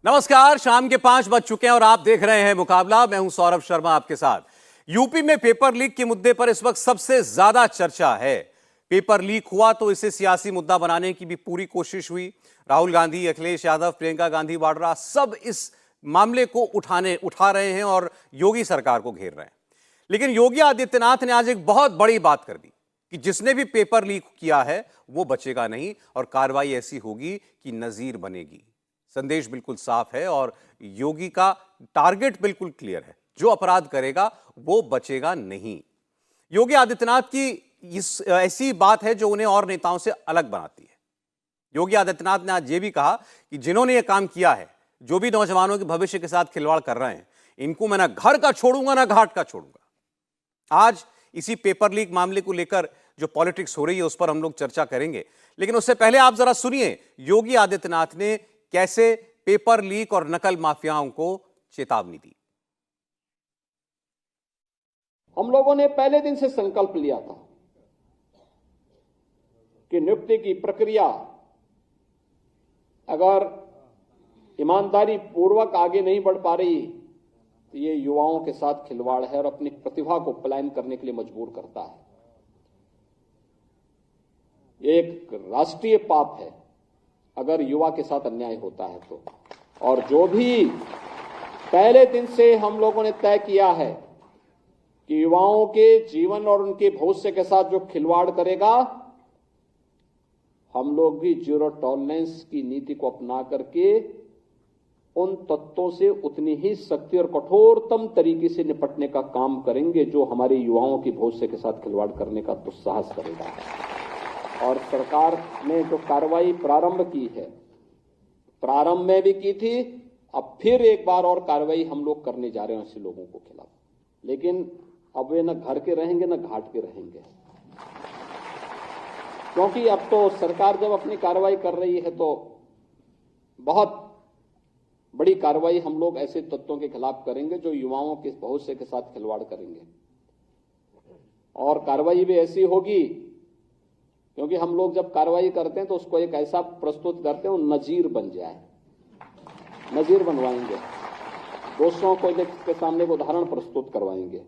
नमस्कार, शाम के 5 बज चुके हैं और आप देख रहे हैं मुकाबला। मैं हूं सौरभ शर्मा आपके साथ। यूपी में पेपर लीक के मुद्दे पर इस वक्त सबसे ज्यादा चर्चा है। पेपर लीक हुआ तो इसे सियासी मुद्दा बनाने की भी पूरी कोशिश हुई। राहुल गांधी, अखिलेश यादव, प्रियंका गांधी वाड्रा सब इस मामले को उठा रहे हैं और योगी सरकार को घेर रहे हैं। लेकिन योगी आदित्यनाथ ने आज एक बहुत बड़ी बात कर दी कि जिसने भी पेपर लीक किया है वो बचेगा नहीं और कार्रवाई ऐसी होगी कि नजीर बनेगी। संदेश बिल्कुल साफ है और योगी का टारगेट बिल्कुल क्लियर है। जो अपराध करेगा वो बचेगा नहीं। योगी आदित्यनाथ की इस ऐसी बात है जो उन्हें और नेताओं से अलग बनाती है। योगी आदित्यनाथ ने आज ये भी कहा कि जिन्होंने ये काम किया है, जो भी नौजवानों के भविष्य के साथ खिलवाड़ कर रहे हैं, इनको मैं ना घर का छोड़ूंगा ना घाट का छोड़ूंगा। आज इसी पेपर लीक मामले को लेकर जो पॉलिटिक्स हो रही है उस पर हम लोग चर्चा करेंगे, लेकिन उससे पहले आप जरा सुनिए योगी आदित्यनाथ ने कैसे पेपर लीक और नकल माफियाओं को चेतावनी दी। हम लोगों ने पहले दिन से संकल्प लिया था कि नियुक्ति की प्रक्रिया अगर ईमानदारी पूर्वक आगे नहीं बढ़ पा रही तो ये युवाओं के साथ खिलवाड़ है और अपनी प्रतिभा को पलायन करने के लिए मजबूर करता है। ये एक राष्ट्रीय पाप है अगर युवा के साथ अन्याय होता है तो। और जो भी पहले दिन से हम लोगों ने तय किया है कि युवाओं के जीवन और उनके भविष्य के साथ जो खिलवाड़ करेगा, हम लोग भी जीरो टॉलरेंस की नीति को अपना करके उन तत्वों से उतनी ही सख्ती और कठोरतम तरीके से निपटने का काम करेंगे जो हमारे युवाओं के भविष्य के साथ खिलवाड़ करने का दुस्साहस करेगा। और सरकार ने जो कार्रवाई प्रारंभ की है, प्रारंभ में भी की थी, अब फिर एक बार और कार्रवाई हम लोग करने जा रहे हैं ऐसे लोगों को खिलाफ। लेकिन अब वे न घर के रहेंगे न घाट के रहेंगे, क्योंकि अब तो सरकार जब अपनी कार्रवाई कर रही है तो बहुत बड़ी कार्रवाई हम लोग ऐसे तत्वों के खिलाफ करेंगे जो युवाओं के भविष्य के साथ खिलवाड़ करेंगे। और कार्रवाई भी ऐसी होगी क्योंकि हम लोग जब कार्रवाई करते हैं तो उसको एक ऐसा प्रस्तुत करते हैं वो नजीर बन जाए, नजीर बनवाएंगे, दोषियों को के सामने उदाहरण प्रस्तुत करवाएंगे।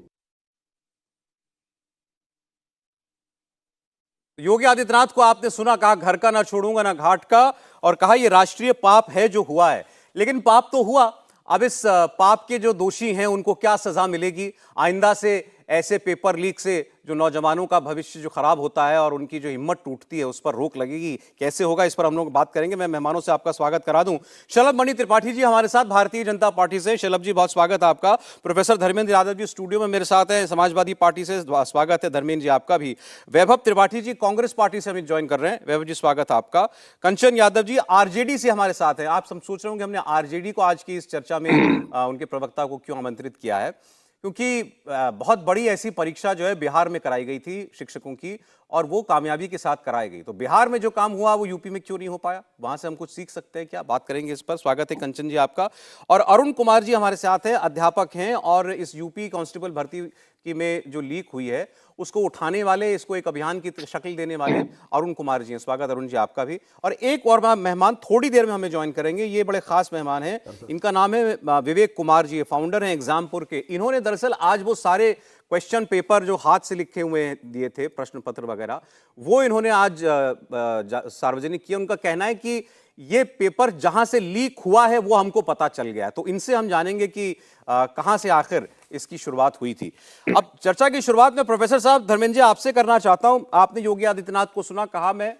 योगी आदित्यनाथ को आपने सुना, कहा घर का ना छोड़ूंगा ना घाट का, और कहा यह राष्ट्रीय पाप है जो हुआ है। लेकिन पाप तो हुआ, अब इस पाप के जो दोषी हैं उनको क्या सजा मिलेगी? आइंदा से ऐसे पेपर लीक से जो नौजवानों का भविष्य जो खराब होता है और उनकी जो हिम्मत टूटती है उस पर रोक लगेगी, कैसे होगा, इस पर हम लोग बात करेंगे। मैं मेहमानों से आपका स्वागत करा दूं। शलभ मणि त्रिपाठी जी हमारे साथ भारतीय जनता पार्टी से। शलभ जी बहुत स्वागत है आपका। प्रोफेसर धर्मेंद्र यादव जी स्टूडियो में मेरे साथ हैं, समाजवादी पार्टी से, स्वागत है धर्मेंद्र जी आपका भी। वैभव त्रिपाठी जी कांग्रेस पार्टी से हमें ज्वाइन कर रहे हैं, वैभव जी स्वागत है आपका। कंचन यादव जी आरजेडी से हमारे साथ हैं। आप सब सोच रहे होंगे हमने आरजेडी को आज की इस चर्चा में उनके प्रवक्ता को क्यों आमंत्रित किया है, क्योंकि बहुत बड़ी ऐसी परीक्षा जो है बिहार में कराई गई थी शिक्षकों की, और वो कामयाबी के साथ कराई गई। तो बिहार में जो काम हुआ वो यूपी में क्यों नहीं हो पाया? वहां से हम कुछ सीख सकते हैं क्या? बात करेंगे इस पर। स्वागत है कंचन जी आपका। और अरुण कुमार जी हमारे साथ हैं, अध्यापक हैं और इस यूपी कांस्टेबल भर्ती की में जो लीक हुई है उसको उठाने वाले, इसको एक अभियान की शक्ल देने वाले अरुण कुमार जी हैं। स्वागत अरुण जी आपका भी। और एक और मेहमान थोड़ी देर में हमें ज्वाइन करेंगे, ये बड़े खास मेहमान हैं, इनका नाम है विवेक कुमार जी, फाउंडर हैं एग्जामपुर के। इन्होंने दरअसल आज वो सारे क्वेश्चन पेपर जो हाथ से लिखे हुए दिए थे, प्रश्न पत्र वगैरह, वो इन्होंने आज सार्वजनिक किया। उनका कहना है कि ये पेपर जहां से लीक हुआ है वो हमको पता चल गया। तो इनसे हम जानेंगे कि कहां से आखिर इसकी शुरुआत हुई थी। अब चर्चा की शुरुआत में प्रोफेसर साहब धर्मेंद्र जी आपसे करना चाहता हूं। आपने योगी आदित्यनाथ को सुना, कहा मैं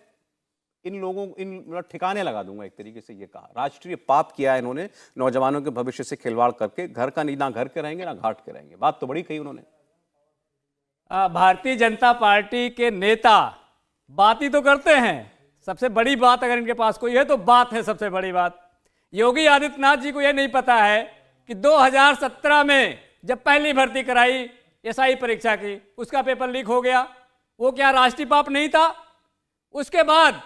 इन लोगों इन ठिकाने लगा दूंगा, एक तरीके से ये कहा राष्ट्रीय पाप किया है इन्होंने, नौजवानों के भविष्य से खिलवाड़ करके। घर का नहीं, ना घर के रहेंगे ना घाट के रहेंगे। बात तो बड़ी कही उन्होंने। भारतीय जनता पार्टी के नेता बात ही तो करते हैं, सबसे बड़ी बात अगर इनके पास कोई है तो बात है सबसे बड़ी बात। योगी आदित्यनाथ जी को यह नहीं पता है कि 2017 में जब पहली भर्ती कराई एसआई परीक्षा की, उसका पेपर लीक हो गया। वो क्या राष्ट्रीय पाप नहीं था? उसके बाद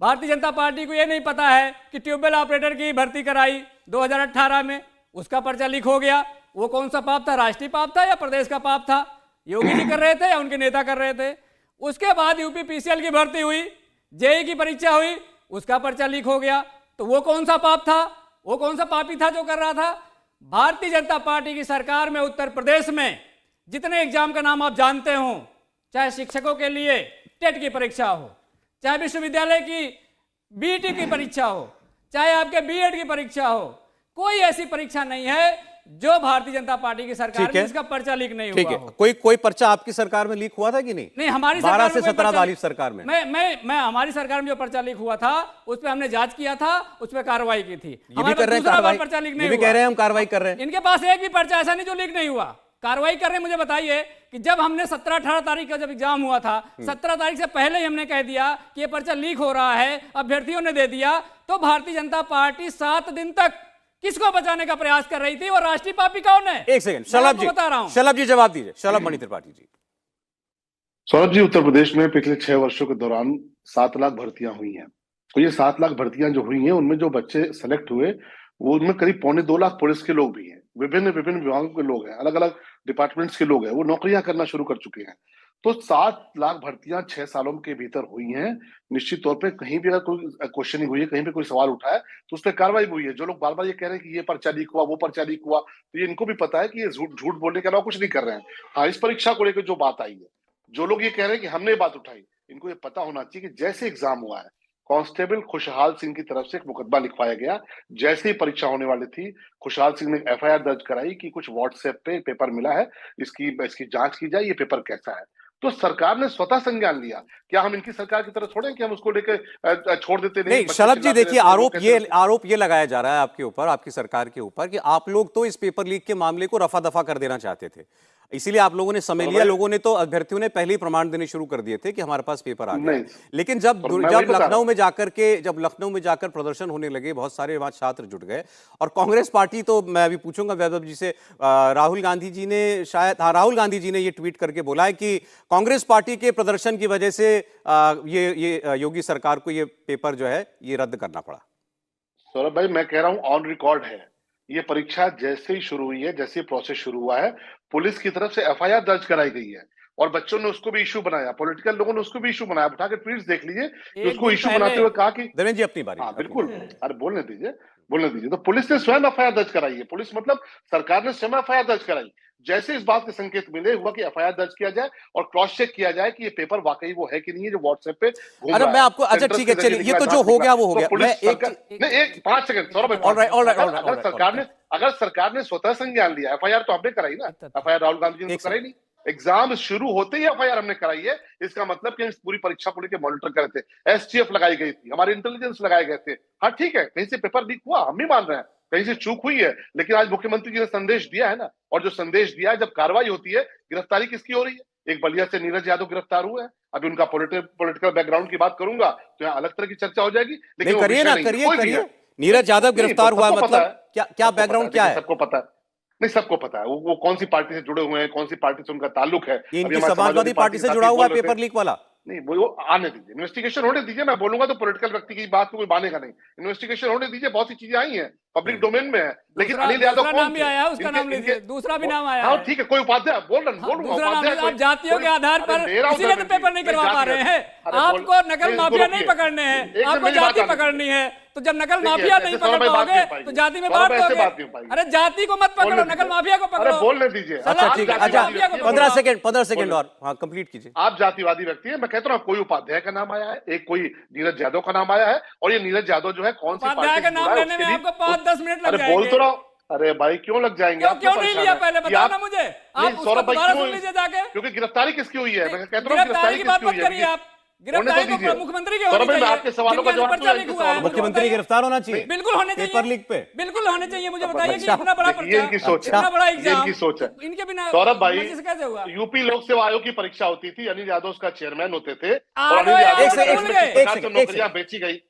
भारतीय जनता पार्टी को यह नहीं पता है कि ट्यूबवेल ऑपरेटर की भर्ती कराई 2018 में, उसका पर्चा लीक हो गया। वो कौन सा पाप था? राष्ट्रीय पाप था या प्रदेश का पाप था? योगी जी कर रहे थे या उनके नेता कर रहे थे? उसके बाद यूपी पीसीएल की भर्ती हुई, जेईई की परीक्षा हुई, उसका पर्चा लीक हो गया। तो वो कौन सा पाप था? वो कौन सा पापी था जो कर रहा था? भारतीय जनता पार्टी की सरकार में उत्तर प्रदेश में जितने एग्जाम का नाम आप जानते हो, चाहे शिक्षकों के लिए टेट की परीक्षा हो, चाहे विश्वविद्यालय की बीईटी की परीक्षा हो, चाहे आपके बीएड की परीक्षा हो, कोई ऐसी परीक्षा नहीं है जो भारतीय जनता पार्टी की सरकार में इसका पर्चा लीक नहीं ठीक हुआ है। हो। कोई पर्चा आपकी सरकार में लीक हुआ था कि नहीं? नहीं, हमारी 12 सरकार से में कोई 17 पर्चा- वाली सरकार में मैं हमारी सरकार में जो पर्चा लीक हुआ था उस पर हमने जांच किया था, उस पर कार्रवाई की थी। ये भी हमारे कर पास रहे हैं दूसरा कार्रवाई, पर्चा लीक ये नहीं भी हुआ। कह रहे हैं हम कार्रवाई कर रहे हैं। इनके पास एक भी पर्चा ऐसा नहीं जो लीक नहीं हुआ। कार्रवाई कर रहे हैं। मुझे बताइए कि जब हमने 17-18 तारीख का जब एग्जाम हुआ था, 17 तारीख से पहले ही हमने कह दिया कि ये पर्चा लीक हो रहा है, अभ्यर्थियों ने दे दिया, तो भारतीय जनता पार्टी 7 दिन तक किसको बचाने का प्रयास कर रही थी? और राष्ट्रीय पापी कौन है? एक सेकंड, मैं शलभ आपको जी, बता रहा हूं। शलभ जी जवाब दीजिए। शलभ मणि त्रिपाठी जी। सौरभ जी, उत्तर प्रदेश में पिछले 6 वर्षों के दौरान 7 लाख भर्तियां हुई हैं। तो ये 7 लाख भर्तियां जो हुई हैं, उनमें जो बच्चे सेलेक्ट हुए, वो उनमें करीब 2.25 लाख पुलिस के लोग भी हैं, विभिन्न विभिन्न विभागों के लोग हैं, अलग अलग डिपार्टमेंट्स के लोग हैं, वो नौकरियां करना शुरू कर चुके हैं। तो 7 लाख भर्तियां 6 सालों के भीतर हुई हैं। निश्चित तौर पे कहीं भी अगर कोई क्वेश्चनिंग हुई है, कहीं पे कोई सवाल उठा है, तो उस पर कार्रवाई हुई है। जो लोग बार बार ये कह रहे हैं कि ये पर्चा लीक हुआ, वो पर्चा लीक हुआ, तो ये इनको भी पता है कि ये झूठ बोलने के अलावा कुछ नहीं कर रहे हैं। हाँ, इस परीक्षा को लेकर जो बात आई है, जो लोग ये कह रहे हैं कि हमने ये बात उठाई, इनको ये पता होना चाहिए कि जैसे एग्जाम हुआ है, कांस्टेबल खुशहाल सिंह की तरफ से एक मुकदमा लिखवाया गया। जैसे ही परीक्षा होने वाली थी, खुशहाल सिंह ने एफआईआर दर्ज कराई कि कुछ व्हाट्सएप पे पेपर मिला है, इसकी जांच की जाए, ये पेपर कैसा है। तो सरकार ने स्वतः संज्ञान लिया। क्या हम इनकी सरकार की तरह छोड़ें कि हम उसको लेकर छोड़ देते? नहीं, बच्चे शलभ जी चिल्लाते देखिए, रहते हैं, आरोप ये लगाया जा रहा है आपके ऊपर, आपकी सरकार के ऊपर, कि आप लोग तो इस पेपर लीक के मामले को रफा दफा कर देना चाहते थे, इसीलिए आप लोगों ने समय लिया। लोगों ने तो, अभ्यर्थियों ने पहले ही प्रमाण देने शुरू कर दिए थे कि हमारे पास पेपर आ गया। लेकिन जब लखनऊ में जाकर प्रदर्शन होने लगे, बहुत सारे वहां छात्र जुट गए, और कांग्रेस पार्टी, तो मैं अभी पूछूंगा वैभव जी से, राहुल गांधी जी ने ये ट्वीट करके बोला है कि कांग्रेस पार्टी के प्रदर्शन की वजह से ये योगी सरकार को ये पेपर जो है ये रद्द करना पड़ा। सौरभ भाई, मैं कह रहा हूं ऑन रिकॉर्ड है, ये परीक्षा जैसे ही शुरू हुई है, जैसे ही प्रोसेस शुरू हुआ है, पुलिस की तरफ से एफआईआर दर्ज कराई गई है, और बच्चों ने उसको भी इशू बनाया, पॉलिटिकल लोगों ने उसको भी इशू बनाया। उठा के ट्वीट्स देख लीजिए कि उसको इशू बनाते हुए कहा कि देवेंद्र जी अपनी बारी। हाँ बिल्कुल, अरे बोलने दीजिए। तो पुलिस ने स्वयं एफआईआर दर्ज कराई है। पुलिस मतलब सरकार ने स्वयं एफआईआर दर्ज कराई। जैसे इस बात के संकेत मिले, हुआ कि एफआईआर दर्ज किया जाए और क्रॉस चेक किया जाए कि ये पेपर वाकई वो है कि नहीं है जो व्हाट्सएप पे घूम रहा है। मैं आपको, अच्छा ठीक है, चलिए, ये तो जो हो गया वो हो गया। मैं एक 5 सेकंड सौरभ भाई, अगर सरकार ने स्वतः संज्ञान लिया, एफआईआर तो हमने कराई ना, एफआईआर राहुल गांधी जी ने कराई नहीं, एग्जाम शुरू होते ही एफआईआर हमने कराई है। इसका मतलब कि हम इस पूरी परीक्षा को लेकर मॉनिटर कर रहे थे, एसटीएफ लगाई गई थी, हमारे इंटेलिजेंस लगाए गए थे। हाँ ठीक है, कहीं से पेपर लीक हुआ, हम भी मान रहे हैं, कहीं से चूक हुई है, लेकिन आज मुख्यमंत्री जी ने संदेश दिया है ना, और जो संदेश दिया है, जब कार्रवाई होती है, गिरफ्तारी किसकी हो रही है? एक बलिया से नीरज यादव गिरफ्तार हुए हैं। अभी उनका पॉलिटिकल बैकग्राउंड की बात करूंगा तो यहाँ अलग तरह की चर्चा हो जाएगी, लेकिन करिए। नीरज यादव गिरफ्तार हुआ, मतलब क्या बैकग्राउंड क्या है? सबको पता है। नहीं, सबको पता है वो कौन सी पार्टी से जुड़े हुए हैं, कौन सी पार्टी से उनका ताल्लुक है। इनकी समाजवादी पार्टी से जुड़ा हुआ पेपर लीक वाला। नहीं, वो आने दीजिए, इन्वेस्टिगेशन होने दीजिए। मैं बोलूंगा तो पॉलिटिकल व्यक्ति की बात को कोई मानेगा नहीं। इन्वेस्टिगेशन होने दीजिए, बहुत सी चीजें आई हैं, पब्लिक डोमेन में है। लेकिन अनिल यादव कौन नाम भी आया, उसका नाम लीजिए, दूसरा भी नाम आया। हाँ ठीक है, कोई उपाध्याय बोलूंगा, जातियों के आधार पर इसीलिए तो पेपर नहीं करवा पा रहे हैं। आपको नकल माफिया नहीं पकड़ने हैं, आपको जाति पकड़नी है। तो जब नकल माफिया नहीं पकड़ पाओगे तो जाति में बांट दोगे। अरे जाति को मत पकड़ो, नकल माफिया को पकड़ो। बोलने दीजिए। अच्छा ठीक है, अच्छा 15 सेकंड और, हाँ कंप्लीट कीजिए। आप जातिवादी व्यक्ति है, मैं कहता हूँ कोई उपाध्याय का नाम आया है, एक कोई नीरज यादव का नाम आया है, और ये नीरज यादव जो है कौन सी उपाध्याय का नाम लेने में आपको 5-10 मिनट लग जाएंगे। बोल तो रहा हूँ, अरे भाई क्यों लग जाएंगे? क्यों नहीं लिया पहले बताओ ना मुझे। आप उसको दोबारा सुन लीजिए जाके, क्योंकि गिरफ्तारी किसकी हुई है? मैं कहता हूँ गिरफ्तारी की बात मत करिए आप। गिरफ्तारी को मुख्यमंत्री के होनी चाहिए। आपके सवालों का जवाब, मुख्यमंत्री गिरफ्तार होना चाहिए, बिल्कुल होने चाहिए, पेपर लीक पे बिल्कुल होने चाहिए। मुझे बताइए कि इतना बड़ा पर्चा, इनकी सोच है, इतना बड़ा एग्जाम, इनकी सोच है। इनके बिना सौरभ भाई, कैसे हुआ? यूपी लोक सेवा आयोग की परीक्षा होती थी, अनिल यादव उसका चेयरमैन होते थे, और अनिल यादव नौकरियां बेची गई।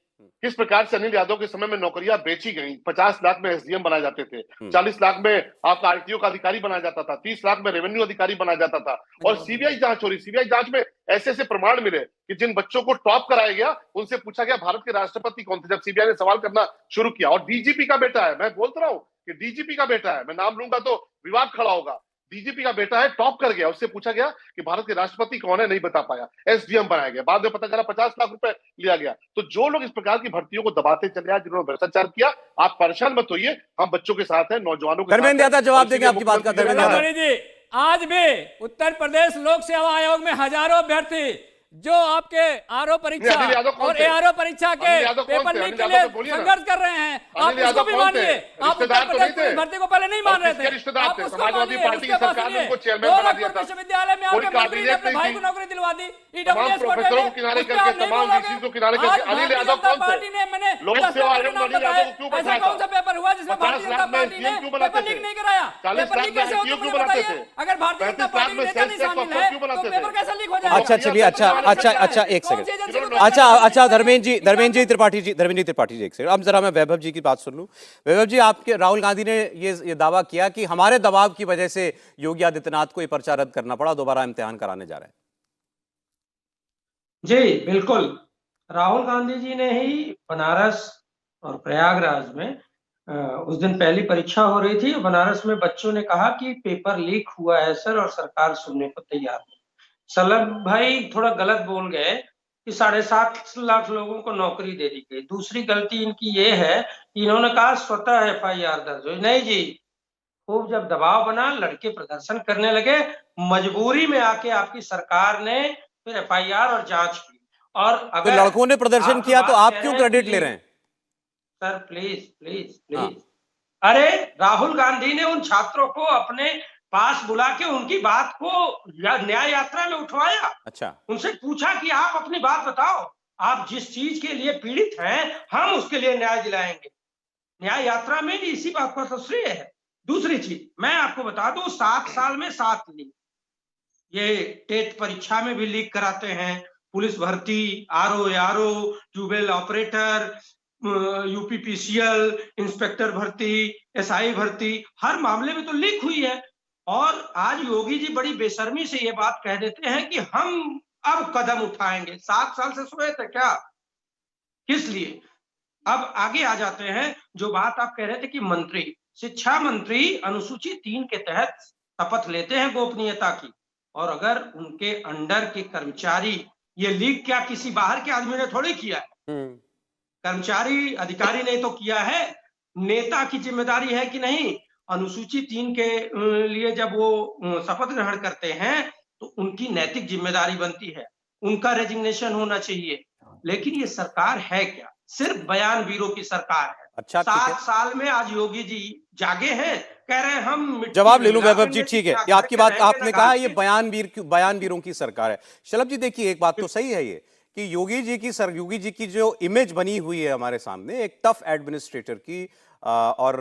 किस प्रकार से अनिल यादव के समय में नौकरियां बेची गई। 50 लाख में एसडीएम बनाए जाते थे, 40 लाख में आपका आरटीओ का अधिकारी बनाया जाता था, 30 लाख में रेवेन्यू अधिकारी बनाया जाता था, और सीबीआई जांच हो रही। सीबीआई जांच में ऐसे ऐसे प्रमाण मिले कि जिन बच्चों को टॉप कराया गया उनसे पूछा गया भारत के राष्ट्रपति कौन थे, जब सीबीआई ने सवाल करना शुरू किया। और डीजीपी का बेटा है, मैं बोल रहा हूँ कि डीजीपी का बेटा है, मैं नाम लूंगा तो विवाद खड़ा होगा। डीजीपी का बेटा है, टॉप कर गया। उससे पूछा गया कि भारत के राष्ट्रपति कौन है, नहीं बता पाया, एसडीएम बनाया गया, बाद में पता चला 50 लाख रुपए लिया गया। तो जो लोग इस प्रकार की भर्तियों को दबाते चले आए, जिन्होंने भ्रष्टाचार किया, आप परेशान मत होइए, हम बच्चों के साथ हैं, नौजवानों के साथ धर्मेंद्र हैं। यादव जवाब और देंगे इसीलिए आपकी बात का। मुख्यमंत्री धर्मेंद्र ने यादव जी, आज भी उत्तर प्रदेश लोक सेवा आयोग में हजारों अभ्यर्थी जो आपके आरओ परीक्षा अनिल यादव कौन और थे? एआरओ परीक्षा के अनिल यादव कौन पेपर थे? लीक अनिल के यादव लिए तो बोलिए ना। संघर्ष कर रहे हैं। आप अनिल यादव उसको भी कौन थे? मानिए। आप उत्तर रिश्तेदार तो प्रदेश नहीं थे? पुलिस भर्ती को पहले नहीं मान रहे थे। रिश्तेदार आप थे, उसको समाजवादी मानिए। पार्टी की उसके बाद सरकार ने सुनिए, उनको चेयरमैन बना दिया गोरखपुर था। विश्वविद्यालय में कोई आपके मंत्री ने काबिलियत अपने नहीं भाई थी। को नौकरी दिलवा दी। तमाम ईडब्ल्यूएस प्रोफेसरों को किनारे करके, तमाम डीसी को किनारे करके अनिल यादव कौन थे? पार्टी ने मैंने लोक 10 सेवा पेपर आयोग के नाम में अनिल बताए। यादव को क्यों ऐसा बैठाया कौन सा था? पेपर हुआ जिसमें 50 भारतीय जनता लाख में पार्टी ने SDM क्यों बनाते पेपर लीक थे? नहीं कराया? 40 पेपर लाख लीक में कैसे होता ICU मुझे क्यों बनाते बताइए। थे? अगर भारतीय जनता 35 पार्टी लाख के में नेता नहीं सेंसेक्स शामिल अफसर है क्यों तो बनाते पेपर थे? कैसे लीक हो जाएगा? अच्छा चलिए, अच्छा एक सेकंड। धर्मेंद्र जी त्रिपाठी जी एक सेकंड। अब जरा मैं वैभव जी की बात सुन लूं। वैभव जी, आपके राहुल गांधी ने ये दावा किया कि हमारे दबाव की वजह से योगी आदित्यनाथ को ये पर्चा रद्द करना पड़ा, दोबारा इम्तिहान कराने जा रहे हैं। जी बिल्कुल, राहुल गांधी जी ने ही बनारस और प्रयागराज में उस दिन पहली परीक्षा हो रही थी। बनारस में बच्चों ने कहा कि पेपर लीक हुआ है सर, और सरकार सुनने को तैयार नहीं। सलभ भाई थोड़ा गलत बोल गए कि 7.5 लाख लोगों को नौकरी दे दी गई। दूसरी गलती इनकी ये है कि इन्होंने कहा स्वतः FIR दर्ज हुई। नहीं जी, खूब जब दबाव बना, लड़के प्रदर्शन करने लगे, मजबूरी में आके आपकी सरकार ने फिर FIR और जांच की। और तो अगर लड़कों ने प्रदर्शन किया तो आप क्यों क्रेडिट ले रहे हैं? सर प्लीज प्लीज हाँ। प्लीज, अरे राहुल गांधी ने उन छात्रों को अपने पास बुला के उनकी बात को न्याय यात्रा में उठवाया। अच्छा, उनसे पूछा कि आप अपनी बात बताओ, आप जिस चीज के लिए पीड़ित हैं हम उसके लिए न्याय दिलाएंगे। न्याय यात्रा में इसी बात का तो श्रेय है। दूसरी चीज मैं आपको बता दूं, 7 साल में 7 लीक, ये टेट परीक्षा में भी लीक कराते हैं। पुलिस भर्ती, RO, tubewell operator, UPPCL, inspector भर्ती, SI भर्ती, हर मामले में तो लीक हुई है। और आज योगी जी बड़ी बेशर्मी से ये बात कह देते हैं कि हम अब कदम उठाएंगे। 7 साल से सोए थे क्या? किस लिए? अब आगे आ जाते हैं। जो बात आप कह रहे थे कि मंत्री, शिक्षा मंत्री अनुसूची 3 के तहत शपथ लेते हैं गोपनीयता की, और अगर उनके अंडर के कर्मचारी, ये लीक क्या किसी बाहर के आदमी ने थोड़ी किया है, कर्मचारी अधिकारी ने तो किया है। नेता की जिम्मेदारी है कि नहीं? अनुसूची 3 के लिए जब वो शपथ ग्रहण करते हैं तो उनकी नैतिक जिम्मेदारी बनती है, उनका रेजिग्नेशन होना चाहिए। लेकिन ये सरकार है क्या? सिर्फ बयानवीरों की सरकार है। अच्छा, ठीक है। 7 साल में आज योगी जी जागे हैं, कह रहे हैं हम जवाब ले लूं वैभव जी, ठीक है। ये आपकी बात, आपने रहेंगे कहा ना ये बयानवीरों की सरकार है। शलभ जी देखिए, एक बात तो सही है ये कि योगी जी की जो इमेज बनी हुई है हमारे सामने, एक टफ एडमिनिस्ट्रेटर की और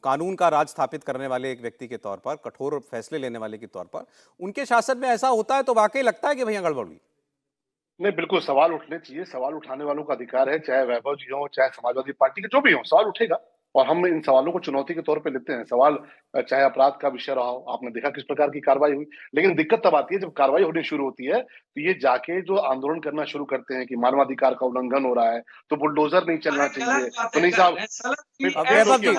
कानून का राज स्थापित करने वाले एक व्यक्ति के तौर पर, कठोर फैसले लेने वाले के तौर पर, उनके शासन में ऐसा होता है तो वाकई लगता है कि भैया गड़बड़ हुई। नहीं, बिल्कुल सवाल उठने चाहिए। सवाल उठाने वालों का अधिकार है, चाहे वैभव जी हो, चाहे समाजवादी पार्टी के जो भी हो, सवाल उठेगा और हम इन सवालों को चुनौती के तौर पे लेते हैं। सवाल चाहे अपराध का विषय रहा हो, आपने देखा किस प्रकार की कार्रवाई हुई, लेकिन दिक्कत तब आती है जब कार्रवाई होनी शुरू होती है तो ये जाके जो आंदोलन करना शुरू करते हैं कि मानवाधिकार का उल्लंघन हो रहा है, तो बुलडोजर नहीं चलना चाहिए, तो नहीं साहब। वैभव जी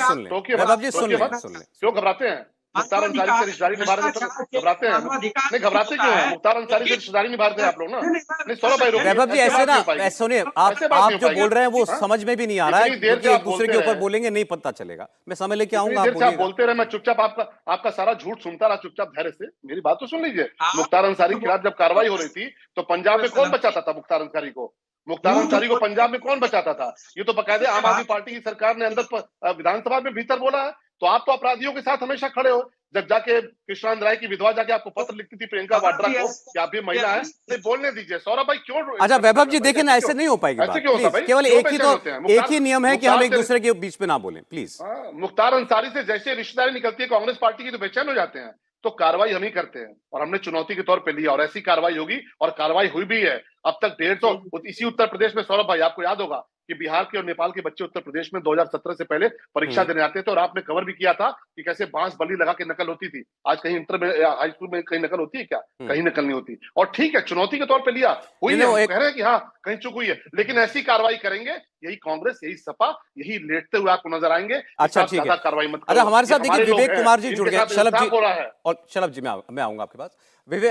सुन लें, वैभव जी सुन लें। क्यों घबराते हैं? मुख्तार अंसारी से रिश्तेदारी निभा रहे थे, घबराते हैं? नहीं, घबराते क्यों हैं? मुख्तार अंसारी से रिश्तेदारी निभा रहे हैं आप लोग ना। नहीं, सौरभ भाई वैभव जी ऐसे ना, सुनिए, आप जो बोल रहे हैं वो समझ में भी नहीं आ रहा है, क्योंकि एक दूसरे के ऊपर बोलेंगे नहीं पता चलेगा। मैं समय लेके आऊंगा, आप बोलते रहे, मैं चुपचाप आपका सारा झूठ सुनता रहा चुपचाप धैर्य से। मेरी बात तो सुन लीजिए। मुख्तार अंसारी के खिलाफ जब कार्रवाई हो रही थी तो पंजाब में कौन बचाता था मुख्तार अंसारी को? मुख्तार अंसारी को पंजाब में कौन बचाता था? ये तो बकायदे आम आदमी पार्टी की सरकार ने अंदर विधानसभा में भीतर बोला है। तो आप तो अपराधियों के साथ हमेशा खड़े हो। जब जाके कृष्णानंद राय की विधवा जाके आपको पत्र लिखती थी प्रियंका वाड्रा को कि आप भी महिला है, नहीं बोलने दीजिए। सौरभ भाई क्यों? अच्छा वैभव जी देखिए ना, ऐसे नहीं हो पाएगी बात। प्लीज, केवल एक ही नियम है कि हम एक दूसरे के बीच में ना बोलें, प्लीज। मुख्तार अंसारी से जैसे रिश्तेदारी निकलती है कांग्रेस पार्टी की तो बेचैन हो जाते हैं। तो कार्रवाई हम ही करते हैं और हमने चुनौती के तौर पे लिया और ऐसी कार्रवाई होगी और कार्रवाई हुई भी है। अब तक 150 इसी उत्तर प्रदेश में, सौरभ भाई आपको याद होगा कि बिहार के और नेपाल के बच्चे उत्तर प्रदेश में 2017 से पहले परीक्षा देने आते थे और आपने कवर भी किया था कि कैसे बांस बल्ली लगा के नकल होती थी। आज कहीं इंटर में, हाई स्कूल में कहीं नकल होती है क्या? कहीं नकल नहीं होती। और ठीक है, चुनौती के तौर पे लिया, हुई है, कह रहे हैं कि हाँ कहीं चूक हुई है, लेकिन ऐसी कार्रवाई करेंगे यही कांग्रेस, यही सपा, यही लेटते हुए आपको नजर आएंगे। अच्छा, ठीक है। कार्रवाई मत अच्छा, करो। हमारे साथ ये देखिए हमारे विवेक लोग हैं, कुमार जी जुड़ इनके गए। साथ शलभ जी, इंसाफ हो रहा है। और शलभ जी मैं आऊंगा आपके पास।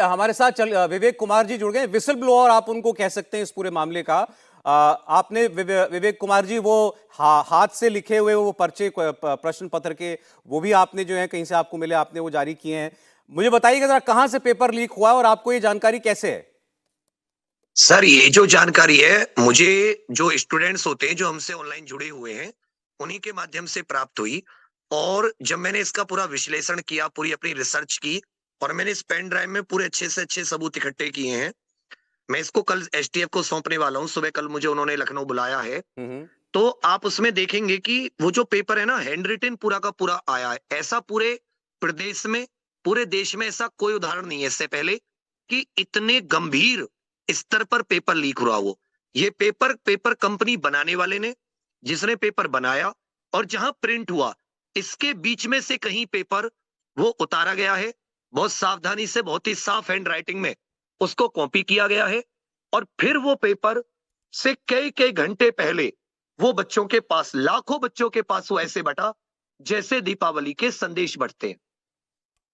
हमारे साथ विवेक कुमार जी जुड़ गए। विसल ब्लोअर आप उनको कह सकते हैं इस पूरे मामले का। आपने विवेक कुमार जी वो हाथ से लिखे हुए वो पर्चे प्रश्न पत्र के वो भी आपने जो है कहीं से आपको मिले, आपने वो जारी किए हैं। मुझे बताइएगा जरा कहां से पेपर लीक हुआ और आपको ये जानकारी कैसे है? सर, ये जो जानकारी है मुझे जो स्टूडेंट्स होते हैं जो हमसे ऑनलाइन जुड़े हुए हैं उन्हीं के माध्यम से प्राप्त हुई। और जब मैंने इसका पूरा विश्लेषण किया, पूरी अपनी रिसर्च की, और मैंने इस पेन ड्राइव में पूरे अच्छे से अच्छे सबूत इकट्ठे किए हैं। मैं इसको कल एसटीएफ को सौंपने वाला हूँ। सुबह कल मुझे उन्होंने लखनऊ बुलाया है। तो आप उसमें देखेंगे कि वो जो पेपर है ना, हैंड रिटन पूरा का पूरा आया है। ऐसा पूरे प्रदेश में, पूरे देश में ऐसा कोई उदाहरण नहीं है इससे पहले कि इतने गंभीर स्तर पर पेपर लीक हुआ हो। ये पेपर कंपनी बनाने वाले ने, जिसने पेपर बनाया और जहां प्रिंट हुआ, इसके बीच में से कहीं पेपर वो उतारा गया है। बहुत सावधानी से, बहुत ही साफ हैंड राइटिंग में उसको कॉपी किया गया है। और फिर वो पेपर से कई कई घंटे पहले वो बच्चों के पास, लाखों बच्चों के पास वो ऐसे बटा जैसे दीपावली के संदेश बंटते हैं।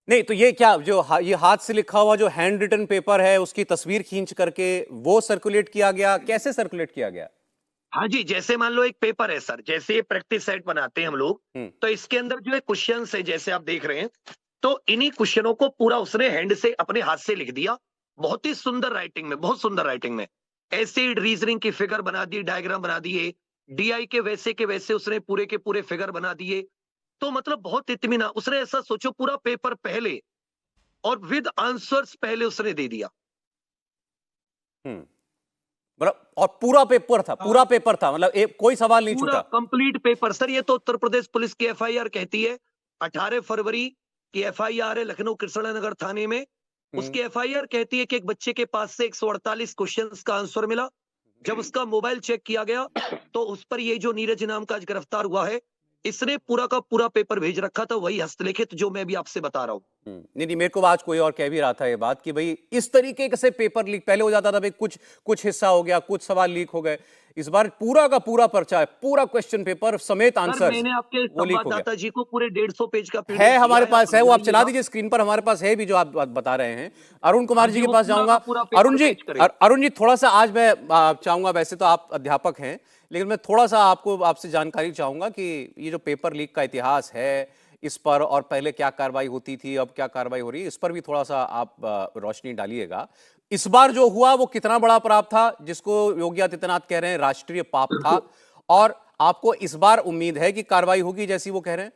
नहीं तो ये क्या जो ये हाथ से लिखा हुआ जो हैंड रिटन पेपर है उसकी तस्वीर खींच करके वो सर्कुलेट किया गया? कैसे सर्कुलेट किया गया? हाँ जी, जैसे मान लो एक पेपर है सर, जैसे ये प्रैक्टिस सेट बनाते हैं हम लोग, तो इसके अंदर जो है क्वेश्चंस है, जैसे आप देख रहे हैं, तो इन्हीं क्वेश्चनों को पूरा उसने हैंड से, अपने हाथ से लिख दिया। बहुत ही सुंदर राइटिंग में, बहुत सुंदर राइटिंग में ऐसे रीजनिंग की फिगर बना दी, डायग्राम बना दिए, डीआई के वैसे उसने पूरे के पूरे फिगर बना दिए। तो मतलब बहुत इत्मीनान, उसने ऐसा सोचो पूरा पेपर पहले और विद आंसर्स पहले उसने दे दिया। मतलब और पूरा पेपर था, मतलब कोई सवाल नहीं पूरा छूटा। Complete paper sir. ये तो उत्तर प्रदेश पुलिस की एफआईआर कहती है, 18 फरवरी की एफआईआर है लखनऊ कृष्णनगर थाने में। उसकी एफआईआर कहती है कि एक बच्चे के पास से 148 क्वेश्चंस का आंसर मिला। जब उसका मोबाइल चेक किया गया तो उस पर ये जो नीरज नाम का गिरफ्तार हुआ है, इसने पूरा का पूरा पेपर भेज रखा था, वही हस्तलिखित जो मैं भी आपसे बता रहा हूँ। नहीं, मेरे को आज कोई और कह भी रहा था ये बात कि भाई इस तरीके से पेपर लीक पहले हो जाता था, भाई कुछ हिस्सा हो गया, कुछ सवाल लीक हो गए। इस बार पूरा का पूरा पर्चा है, पूरा क्वेश्चन पेपर समेत आंसर मैंने आपके संवाददाता जी को पूरे 150 पेज का PDF है हमारे पास है, वो आप चला दिया। दीजिए स्क्रीन पर, हमारे पास है भी जो आप बता रहे हैं। अरुण कुमार जी के पास जाऊंगा। अरुण जी थोड़ा सा आज मैं चाहूंगा, वैसे तो आप अध्यापक हैं लेकिन मैं थोड़ा सा आपसे जानकारी चाहूंगा कि ये जो पेपर लीक का इतिहास है इस पर, और पहले क्या कार्रवाई होती थी, अब क्या कार्रवाई हो रही है, इस पर भी थोड़ा सा आप रोशनी डालिएगा। इस बार जो हुआ वो कितना बड़ा अपराध था जिसको योगी आदित्यनाथ कह रहे हैं राष्ट्रीय पाप था, और आपको इस बार उम्मीद है कि कार्रवाई होगी जैसी वो कह रहे हैं?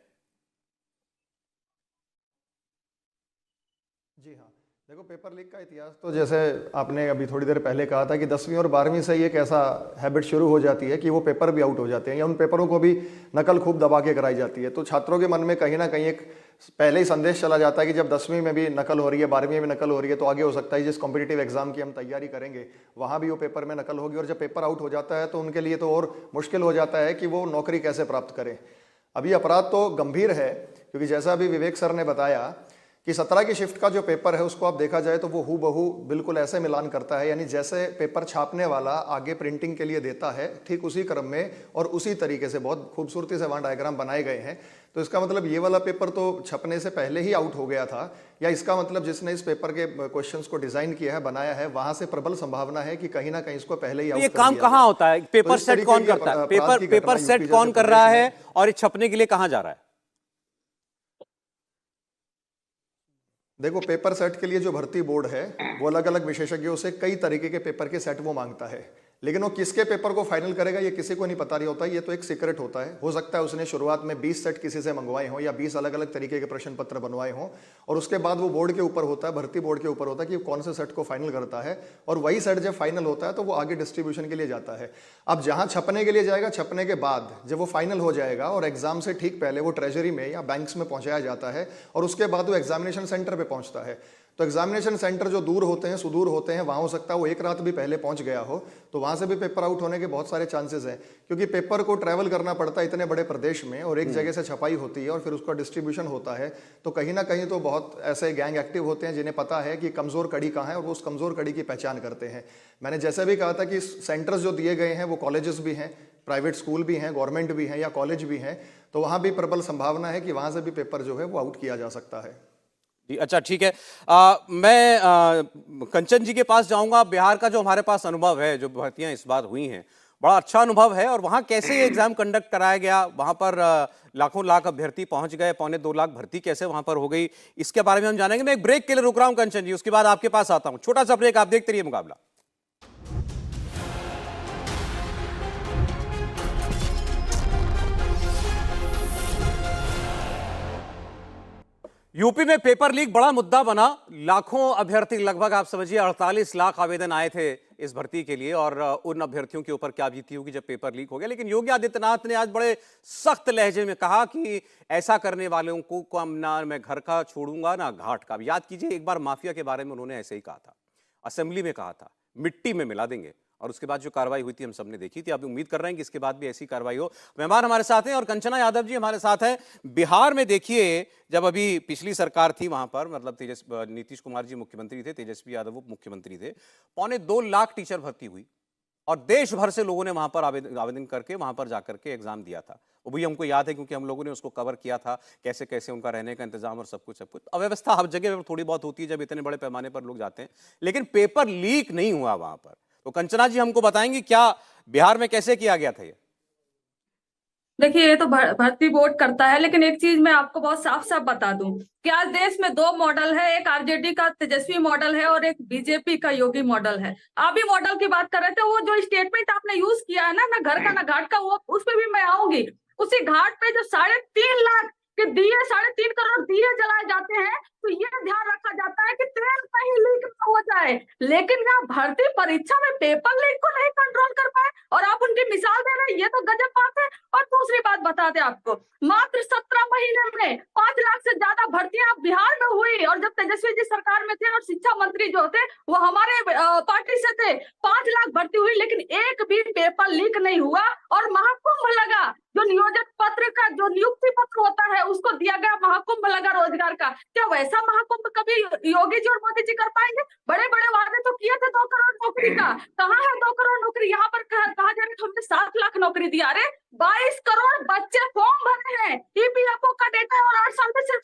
जी हाँ, देखो पेपर लीक का इतिहास तो जैसे आपने अभी थोड़ी देर पहले कहा था कि 10वीं और 12वीं से एक ऐसा हैबिट शुरू हो जाती है कि वो पेपर भी आउट हो जाते हैं या उन पेपरों को भी नकल खूब दबा के कराई जाती है। तो छात्रों के मन में कहीं ना कहीं एक पहले ही संदेश चला जाता है कि जब 10वीं में भी नकल हो रही है, 12वीं में नकल हो रही है, तो आगे हो सकता है जिस कॉम्पिटिटिव एग्जाम की हम तैयारी करेंगे वहाँ भी वो पेपर में नकल होगी। और जब पेपर आउट हो जाता है तो उनके लिए तो और मुश्किल हो जाता है कि वो नौकरी कैसे प्राप्त करें। अभी अपराध तो गंभीर है क्योंकि जैसा अभी विवेक सर ने बताया कि 17 की शिफ्ट का जो पेपर है उसको आप देखा जाए तो वो हूबहू बिल्कुल ऐसे मिलान करता है, यानी जैसे पेपर छापने वाला आगे प्रिंटिंग के लिए देता है ठीक उसी क्रम में और उसी तरीके से बहुत खूबसूरती से वहाँ डायग्राम बनाए गए हैं। तो इसका मतलब ये वाला पेपर तो छपने से पहले ही आउट हो गया था, या इसका मतलब जिसने इस पेपर के क्वेश्चंस को डिजाइन किया है, बनाया है, वहां से प्रबल संभावना है कि कहीं ना कहीं इसको पहले ही आउट ये काम कहाँ होता है? पेपर सेट कौन करता है? पेपर सेट कौन कर रहा है और ये छपने के लिए कहाँ जा रहा है? देखो पेपर सेट के लिए जो भर्ती बोर्ड है वो अलग अलग विशेषज्ञों से कई तरीके के पेपर के सेट वो मांगता है, लेकिन वो किसके पेपर को फाइनल करेगा ये किसी को नहीं पता नहीं होता, ये तो एक सीक्रेट होता है। हो सकता है उसने शुरुआत में 20 सेट किसी से मंगवाए हों या 20 अलग अलग तरीके के प्रश्न पत्र बनवाए हों, और उसके बाद वो बोर्ड के ऊपर होता है, भर्ती बोर्ड के ऊपर होता है कि कौन से सेट को फाइनल करता है, और वही सेट जब फाइनल होता है तो वो आगे डिस्ट्रीब्यूशन के लिए जाता है। अब जहाँ छपने के लिए जाएगा, छपने के बाद जब वो फाइनल हो जाएगा और एग्जाम से ठीक पहले वो ट्रेजरी में या बैंक्स में पहुँचाया जाता है और उसके बाद वो एग्जामिनेशन सेंटर पर पहुँचता है। तो एग्जामिनेशन सेंटर जो दूर होते हैं, सुदूर होते हैं, वहाँ हो सकता है वो एक रात भी पहले पहुँच गया हो, तो वहाँ से भी पेपर आउट होने के बहुत सारे चांसेस हैं, क्योंकि पेपर को ट्रैवल करना पड़ता है इतने बड़े प्रदेश में, और एक जगह से छपाई होती है और फिर उसका डिस्ट्रीब्यूशन होता है। तो कहीं ना कहीं तो बहुत ऐसे गैंग एक्टिव होते हैं जिन्हें पता है कि कमज़ोर कड़ी कहाँ है, और वो उस कमज़ोर कड़ी की पहचान करते हैं। मैंने जैसे भी कहा था कि सेंटर्स जो दिए गए हैं वो कॉलेजेस भी हैं, प्राइवेट स्कूल भी हैं, गवर्नमेंट भी हैं या कॉलेज भी हैं, तो वहाँ भी प्रबल संभावना है कि वहाँ से भी पेपर जो है वो आउट किया जा सकता है। जी अच्छा, ठीक है। मैं कंचन जी के पास जाऊंगा। बिहार का जो हमारे पास अनुभव है, जो भर्तियां इस बार हुई हैं, बड़ा अच्छा अनुभव है, और वहां कैसे ये एग्जाम कंडक्ट कराया गया, वहां पर लाखों लाख अभ्यर्थी पहुंच गए, 2.25 लाख भर्ती कैसे वहां पर हो गई, इसके बारे में हम जानेंगे। मैं एक ब्रेक के लिए रुक रहा हूं कंचन जी, उसके बाद आपके पास आता हूं। छोटा सा ब्रेक, आप देखते रहिए मुकाबला। यूपी में पेपर लीक बड़ा मुद्दा बना। लाखों अभ्यर्थी, लगभग आप समझिए 48 लाख आवेदन आए थे इस भर्ती के लिए, और उन अभ्यर्थियों के ऊपर क्या बीती होगी जब पेपर लीक हो गया। लेकिन योगी आदित्यनाथ ने आज बड़े सख्त लहजे में कहा कि ऐसा करने वालों को ना मैं घर का छोड़ूंगा ना घाट का। याद कीजिए, एक बार माफिया के बारे में उन्होंने ऐसे ही कहा था, असेंबली में कहा था, मिट्टी में मिला देंगे, और उसके बाद जो कार्रवाई हुई थी हम सबने देखी थी। अब उम्मीद कर रहे हैं कि इसके बाद भी ऐसी कार्रवाई हो। मेहमान हमारे साथ हैं, और कंचना यादव जी हमारे साथ हैं। बिहार में देखिए, जब अभी पिछली सरकार थी वहां पर, मतलब नीतीश कुमार जी मुख्यमंत्री थे, तेजस्वी यादव उप मुख्यमंत्री थे, 2.25 लाख टीचर भर्ती हुई, और देश भर से लोगों ने वहां पर आवेदन करके वहां पर जाकर के एग्जाम दिया था। वो भी हमको याद है, क्योंकि हम लोगों ने उसको कवर किया था, कैसे कैसे उनका रहने का इंतजाम और सब कुछ। अव्यवस्था हर जगह पर थोड़ी बहुत होती है जब इतने बड़े पैमाने पर लोग जाते हैं, लेकिन पेपर लीक नहीं हुआ वहां पर। तो कंचना जी हमको बताएंगे क्या बिहार में कैसे किया गया था ये? देखिए, ये तो भर्ती बोर्ड करता है, लेकिन एक चीज मैं आपको बहुत साफ साफ बता दूं कि आज देश में 2 मॉडल है, एक आरजेडी का तेजस्वी मॉडल है और एक बीजेपी का योगी मॉडल है। आप भी मॉडल की बात कर रहे थे, वो जो स्टेटमेंट आपने यूज किया है ना घर का ना घाट का, वो उस पर भी मैं आऊंगी। उसी घाट पे जो 3.5 लाख के दिए, 3.5 करोड़ दिए जलाए जाते हैं, तो ये ध्यान रखा जाता है कि तेल कहीं लीक ना हो जाए। लेकिन यहाँ भर्ती परीक्षा में पेपर लीक को नहीं कंट्रोल कर पाए, और आप उनकी मिसाल दे रहे हैं, ये तो गजब बात है। और दूसरी बात बता दें आपको, मात्र 17 महीने में 5 लाख से ज्यादा भर्तियां बिहार में हुई, और जब तेजस्वी जी सरकार में थे और शिक्षा मंत्री जो थे वो हमारे पार्टी से थे, 5 लाख भर्ती हुई, लेकिन एक भी पेपर लीक नहीं हुआ। और महाकुंभ लगा, जो नियोजक पत्र का जो नियुक्ति पत्र होता है उसको दिया गया, महाकुंभ लगा रोजगार का। क्या वैसा महाकुंभ कभी योगी जी और मोदी जी कर पाएंगे? बड़े बड़े वादे तो किए थे 2 करोड़ नौकरी का, कहाँ है 2 करोड़ नौकरी? यहाँ पर कहा जा रहा है हमने 7 लाख नौकरी दिया। अरे 22 करोड़ बच्चे फॉर्म भरे हैं, ईपीएफओ का डेटा है, और 8 साल में सिर्फ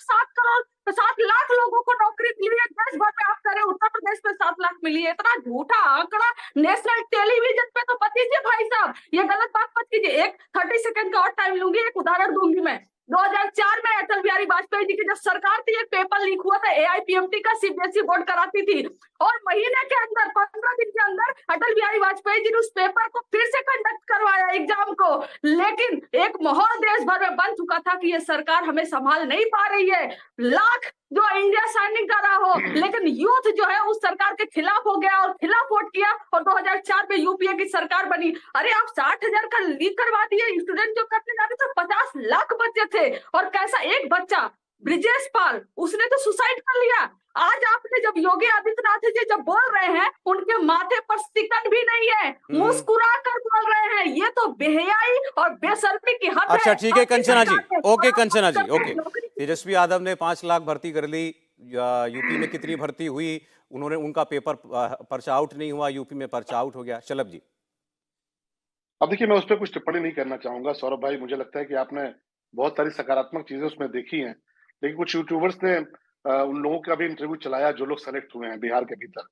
7 लाख लोगों को नौकरी मिली है। देश भर में आप कह रहे उत्तर प्रदेश में 7 लाख मिली है, इतना झूठा आंकड़ा नेशनल टेलीविजन पे तो बताइए भाई साहब, ये गलत बात मत कीजिए। एक 30 सेकंड का और टाइम लूंगी, एक उदाहरण दूंगी मैं। 2004 में अटल बिहारी वाजपेयी जी की जब सरकार थी, एक पेपर लीक हुआ था, एआईपीएमटी का, सीबीएसई बोर्ड कराती थी, और महीने के अंदर 15 दिन के अंदर अटल बिहारी वाजपेयी जी ने उस पेपर को फिर से कंडक्ट करवाया एग्जाम को। लेकिन एक माहौल देश भर में बन चुका था कि ये सरकार हमें संभाल नहीं पा रही है, लाख जो इंडिया साइनिंग कर रहा हो, लेकिन यूथ जो है उस सरकार के खिलाफ हो गया और खिलाफ वोट किया, और 2004 में यूपीए की सरकार बनी। अरे आप 60,000 का लीक करवा दिए, स्टूडेंट जो करने जाते थे 50 लाख बच्चे थे, और कैसा एक बच्चा ब्रिजेश पाल, उसने तो सुसाइड कर लिया। आज आपने जब योगी आदित्यनाथ जी जब बोल रहे हैं, उनके माथे पर सिकन भी नहीं है, मुस्कुरा कर बोल रहे हैं, ये तो बेहयाई और बेशर्मी की हद है। अच्छा ठीक है कंचना जी, ओके कंचना जी, ओके। तेजस्वी यादव ने 5 लाख भर्ती कर ली, यूपी में कितनी भर्ती हुई, उन्होंने उनका पेपर पर्चा आउट नहीं हुआ, यूपी में पर्चा आउट हो गया। शलभ जी, अब देखिए, मैं उस पर कुछ टिप्पणी नहीं करना चाहूंगा। सौरभ भाई, मुझे लगता है कि आपने बहुत सारी सकारात्मक चीजें उसमें देखी हैं, लेकिन कुछ यूट्यूबर्स ने उन लोगों का भी इंटरव्यू चलाया जो लोग सेलेक्ट हुए हैं बिहार के भीतर।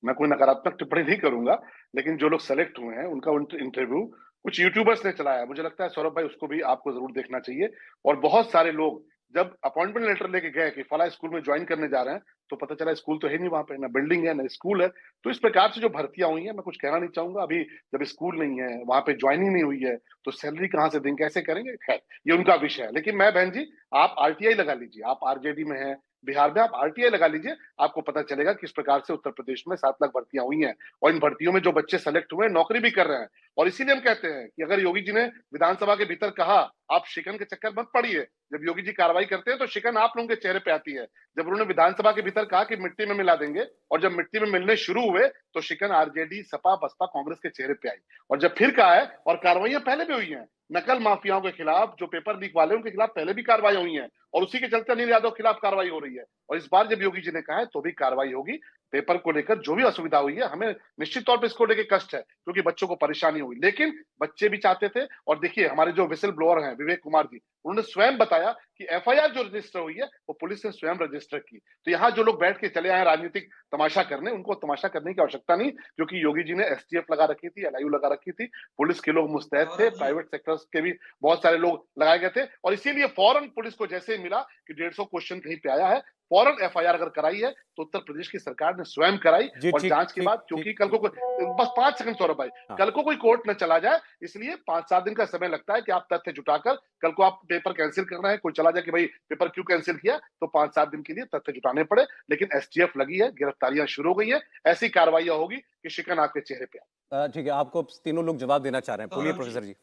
मैं कोई नकारात्मक टिप्पणी नहीं करूंगा, लेकिन जो लोग सेलेक्ट हुए हैं उनका इंटरव्यू कुछ यूट्यूबर्स ने चलाया। मुझे लगता है सौरभ भाई, उसको भी आपको जरूर देखना चाहिए। और बहुत सारे लोग जब अपॉइंटमेंट लेटर लेके गए कि फला स्कूल में ज्वाइन करने जा रहे हैं, तो पता चला स्कूल तो है नहीं वहां पे, ना बिल्डिंग है ना स्कूल है। तो इस प्रकार से जो भर्तियां हुई हैं, मैं कुछ कहना नहीं चाहूंगा। अभी जब स्कूल नहीं है, वहां पे ज्वाइनिंग नहीं हुई है, तो सैलरी कहाँ से देंगे, कैसे करेंगे, खैर ये उनका विषय है। लेकिन मैं, बहन जी, आप आरटीआई लगा लीजिए, आप आरजेडी में हैं बिहार में आप आरटीआई लगा लीजिए, आपको पता चलेगा किस प्रकार से उत्तर प्रदेश में 7 लाख भर्तियां हुई हैं और इन भर्तियों में जो बच्चे सेलेक्ट हुए हैं नौकरी भी कर रहे हैं। और इसीलिए हम कहते हैं कि अगर योगी जी ने विधानसभा के भीतर कहा आप शिकन के चक्कर मत पड़िए, जब योगी जी कार्रवाई करते हैं तो शिकन आप लोगों के चेहरे पे आती है। जब उन्होंने विधानसभा के भीतर कहा कि मिट्टी में मिला देंगे और जब मिट्टी में मिलने शुरू हुए तो शिकन आरजेडी, सपा, बसपा, कांग्रेस के चेहरे पे आई। और जब फिर कहा है, और कार्रवाइयां पहले भी हुई हैं, नकल माफियाओं के खिलाफ, जो पेपर लीक वाले उनके खिलाफ पहले भी कार्रवाई हुई है और उसी के चलते अनिल यादव के खिलाफ कार्रवाई हो रही है। और इस बार जब योगी जी ने कहा है तो भी कार्रवाई होगी। पेपर को लेकर जो भी असुविधा हुई है, हमें निश्चित तौर पर इसको लेकर कष्ट है क्योंकि बच्चों को परेशानी हुई, लेकिन बच्चे भी चाहते थे। और देखिए हमारे जो विसिल ब्लोअर हैं विवेक कुमार जी, उन्होंने स्वयं बताया कि एफआईआर जो रजिस्टर हुई है वो पुलिस ने स्वयं रजिस्टर की। तो यहाँ जो लोग बैठ के चले आए राजनीतिक तमाशा करने, उनको तमाशा करने की आवश्यकता नहीं, क्योंकि योगी जी ने एसटीएफ लगा रखी थी, एलआईयू लगा रखी थी, पुलिस के लोग मुस्तैद थे, प्राइवेट सेक्टर्स के भी बहुत सारे लोग लगाए गए थे। और इसीलिए फौरन पुलिस को जैसे ही मिला कि 150 क्वेश्चन कहीं पे आया है, फौरन एफआईआर अगर कराई है तो उत्तर प्रदेश की सरकार ने स्वयं कराई। और जांच के बाद, क्योंकि कल को बस 5 सेकंड सौरभ भाई, कल को कोई कोर्ट न चला जाए, इसलिए 5-7 दिन का समय लगता है कि आप तथ्य जुटाकर, कल को आप पेपर कैंसिल करना है, कोई चला जाए कि भाई पेपर क्यों कैंसिल किया, तो 5-7 दिन के लिए तथ्य जुटाने पड़े। लेकिन एसटीएफ लगी है, गिरफ्तारियां शुरू हो गई है, ऐसी कार्रवाइयां होगी कि शिकन आपके चेहरे पे आए। ठीक है, आपको तीनों लोग जवाब देना चाह रहे हैं, बोलिए प्रोफेसर जी।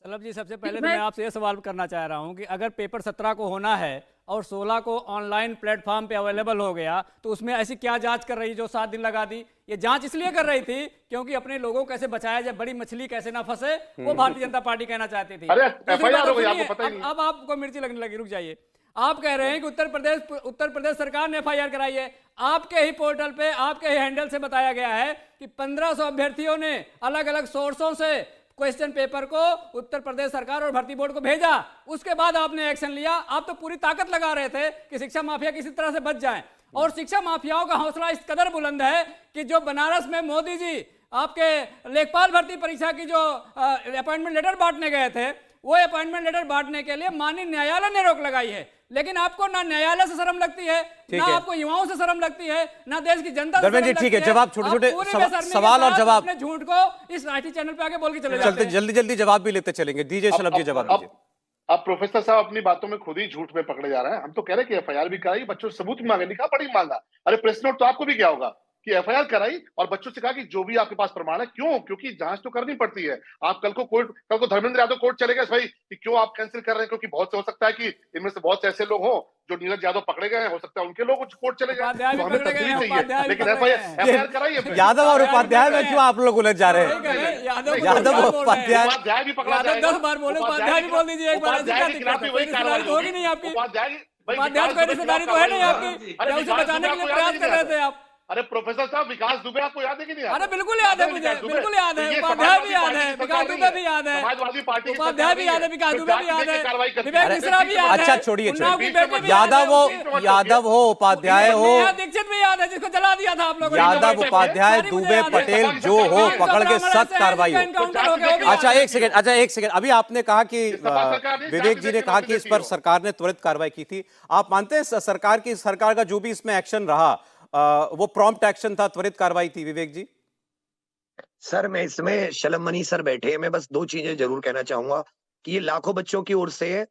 सलभ जी, सबसे पहले तो मैं आपसे ये सवाल करना चाह रहा हूं कि अगर पेपर 17 को होना है और 16 को ऑनलाइन प्लेटफॉर्म पे अवेलेबल हो गया, तो उसमें ऐसी क्या जांच कर रही जो 7 दिन लगा दी? ये जांच इसलिए कर रही थी क्योंकि अपने लोगों को कैसे बचाया जाए, बड़ी मछली कैसे ना फंसे, वो भारतीय जनता पार्टी कहना चाहती थी। अब आपको मिर्ची लगने लगी, रुक जाइए। आप कह रहे हैं कि उत्तर प्रदेश सरकार ने एफआईआर कराई है। आपके ही पोर्टल पे, आपके ही हैंडल से बताया गया है कि 1500 अभ्यर्थियों ने अलग अलग सोर्सों से क्वेश्चन पेपर को उत्तर प्रदेश सरकार और भर्ती बोर्ड को भेजा। उसके बाद आपने एक्शन लिया। आप तो पूरी ताकत लगा रहे थे कि शिक्षा माफिया किसी तरह से बच जाएं, और शिक्षा माफियाओं का हौसला इस कदर बुलंद है कि जो बनारस में मोदी जी आपके लेखपाल भर्ती परीक्षा की जो अपॉइंटमेंट लेटर बांटने गए थे, वो अपॉइंटमेंट लेटर बांटने के लिए माननीय न्यायालय ने रोक लगाई है। लेकिन आपको ना न्यायालय से शर्म लगती है, ना आपको युवाओं से शर्म लगती है, ना देश की जनता से शर्म लगती है। ठीक है, जवाब छोटे-छोटे सवाल और जवाब अपने झूठ को इस आईटी चैनल पे आके बोल के चले जाते हैं। जल्दी जवाब भी लेते चलेंगे। दीजिए शलभ जी, जवाब दीजिए। अब प्रोफेसर साहब अपनी बातों में खुद ही झूठ में पकड़े जा रहे हैं। हम तो कह रहे हैं कि एफआईआर भी कराई, बच्चों से सबूत मांगे, लिखा पढ़ी मांगा। अरे प्रेस नोट तो आपको भी क्या होगा कि एफआईआर कराई और बच्चों से कहा कि जो भी आपके पास प्रमाण है, क्यों, क्योंकि जांच तो करनी पड़ती है। आप कल को धर्मेंद्र यादव कोर्ट चले गए भाई कि क्यों आप कैंसिल कर रहे हैं, क्योंकि बहुत से हो सकता है कि इनमें से बहुत से ऐसे लोग हों जो नीरज यादव पकड़े गए हैं, हो सकता है उनके लोग कोर्ट चले जाए, तो हमें तस्वीर चाहिए। लेकिन एफआईआर कराइए। यादव और उपाध्याय में क्यों आप लोग उलझ जा रहे हैं? यादव उपाध्याय भी पकड़ा जाएगा, 10 बार बोले, उपाध्याय भी बोल दीजिए एक बार। होगी नहीं आपकी, उपाध्याय को रिश्तेदारी तो है नहीं आपकी, उसे बचाने के लिए प्रयास कर रहे थे आप। अरे प्रोफेसर साहब, विकास दुबे आपको याद है कि नहीं? अरे बिल्कुल याद है मुझे, बिल्कुल याद है। उपाध्याय भी याद है, विकास दुबे भी याद है, समाजवादी पार्टी उपाध्याय भी याद है, विकास दुबे भी याद है, विवेक मिश्रा भी याद है। अच्छा छोड़िए, यादव हो, उपाध्याय हो, दीक्षित भी याद है जिसको जला दिया था आप लोगों ने। यादव, उपाध्याय, दुबे, पटेल जो हो, पकड़ के सख्त कार्रवाई हो। अच्छा एक सेकंड, अभी आपने कहा कि विवेक जी ने कहा कि इस पर सरकार ने त्वरित कार्रवाई की थी। आप मानते हैं सरकार का जो भी इसमें एक्शन रहा वो प्रॉम्प्ट एक्शन था, त्वरित कार्रवाई थी? विवेक जी। सर, मैं इसमें शलभ मनी सर बैठे हैं, मैं बस 2 चीजें जरूर कहना चाहूंगा कि ये लाखों बच्चों की ओर से है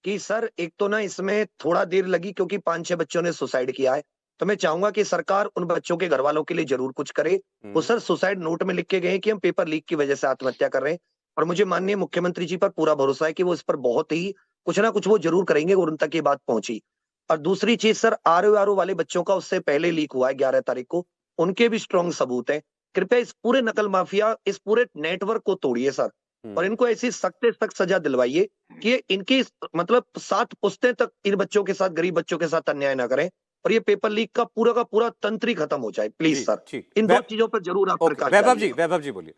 कि सर एक तो ना इसमें थोड़ा देर लगी क्योंकि 5-6 बच्चों ने सुसाइड किया है, तो मैं चाहूंगा कि सरकार उन बच्चों के घर वालों के लिए जरूर कुछ करे। वो सर सुसाइड नोट में लिख के गए कि हम पेपर लीक की वजह से आत्महत्या कर रहे हैं, और मुझे माननीय मुख्यमंत्री जी पर पूरा भरोसा है कि वो इस पर बहुत ही कुछ ना कुछ वो जरूर करेंगे और उन तक ये बात पहुंची। और दूसरी चीज सर, आरओ वाले बच्चों का उससे पहले लीक हुआ है 11 तारीख को, उनके भी स्ट्रॉन्ग सबूत है। कृपया इस पूरे नकल माफिया, इस पूरे नेटवर्क को तोड़िए सर, और इनको ऐसी सख्त से सख्त सजा दिलवाइए कि इनकी मतलब 7 पुश्तें तक इन बच्चों के साथ, गरीब बच्चों के साथ अन्याय ना करें, और ये पेपर लीक का पूरा तंत्र ही खत्म हो जाए प्लीज सर। इन 2 चीजों पर जरूर आप प्रकाश डालिए। वैभव जी बोलिए।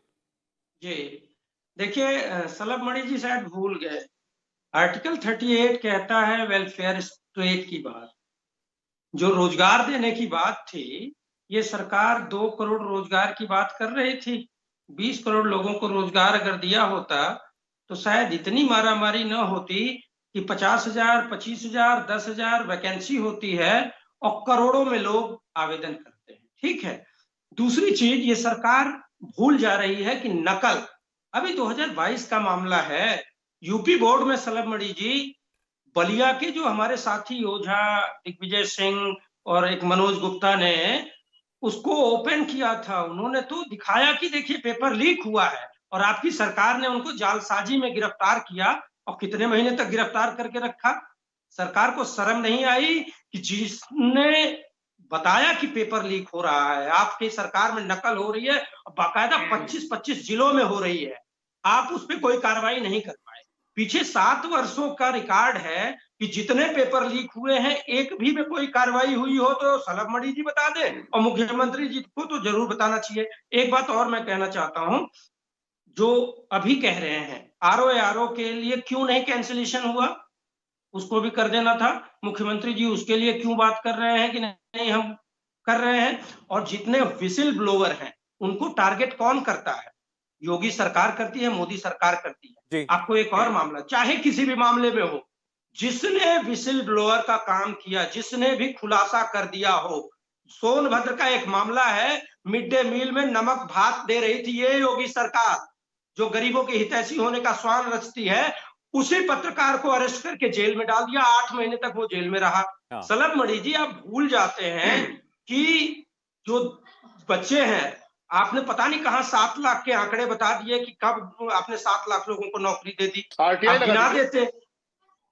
जी देखिए, सलभ मणि जी शायद भूल गए, आर्टिकल 38 कहता है वेलफेयर स्टेट की बात, जो रोजगार देने की बात थी, ये सरकार 2 करोड़ रोजगार की बात कर रही थी। 20 करोड़ लोगों को रोजगार अगर दिया होता तो शायद इतनी मारामारी न होती कि 50,000, 25,000, 10,000 वैकेंसी होती है और करोड़ों में लोग आवेदन करते हैं। ठीक है। दूसरी चीज, ये सरकार भूल जा रही है कि नकल अभी 2022 का मामला है। यूपी बोर्ड में सलभ मणि जी बलिया के जो हमारे साथी ओझा दिग्विजय सिंह और एक मनोज गुप्ता ने उसको ओपन किया था, उन्होंने तो दिखाया कि देखिए पेपर लीक हुआ है, और आपकी सरकार ने उनको जालसाजी में गिरफ्तार किया और कितने महीने तक गिरफ्तार करके रखा। सरकार को शर्म नहीं आई कि जिसने बताया कि पेपर लीक हो रहा है, आपकी सरकार में नकल हो रही है, बाकायदा 25-25 जिलों में हो रही है, आप उस पर कोई कार्रवाई नहीं कर पाए। पीछे 7 वर्षों का रिकॉर्ड है कि जितने पेपर लीक हुए हैं, एक भी में कोई कार्रवाई हुई हो तो सलभ मणि जी बता दें, और मुख्यमंत्री जी को तो जरूर बताना चाहिए। एक बात और मैं कहना चाहता हूं, जो अभी कह रहे हैं आरओ के लिए क्यों नहीं कैंसिलेशन हुआ, उसको भी कर देना था। मुख्यमंत्री जी उसके लिए क्यों बात कर रहे हैं कि नहीं हम कर रहे हैं। और जितने विसिल ब्लोअर हैं उनको टारगेट कौन करता है? योगी सरकार करती है, मोदी सरकार करती है। आपको एक और मामला, चाहे किसी भी मामले में हो, जिसने विसिल ब्लोअर का काम किया, जिसने भी खुलासा कर दिया हो, सोनभद्र का एक मामला है, मिड डे मील में नमक भात दे रही थी ये योगी सरकार, जो गरीबों के हितैषी होने का स्वान रचती है, उसी पत्रकार को अरेस्ट करके जेल में डाल दिया, 8 महीने तक वो जेल में रहा। सलभ मणि जी, आप भूल जाते हैं कि जो बच्चे हैं, आपने पता नहीं कहां 7 लाख के आंकड़े बता दिए कि कब आपने 7 लाख लोगों को नौकरी दे दी। आप गिना देते,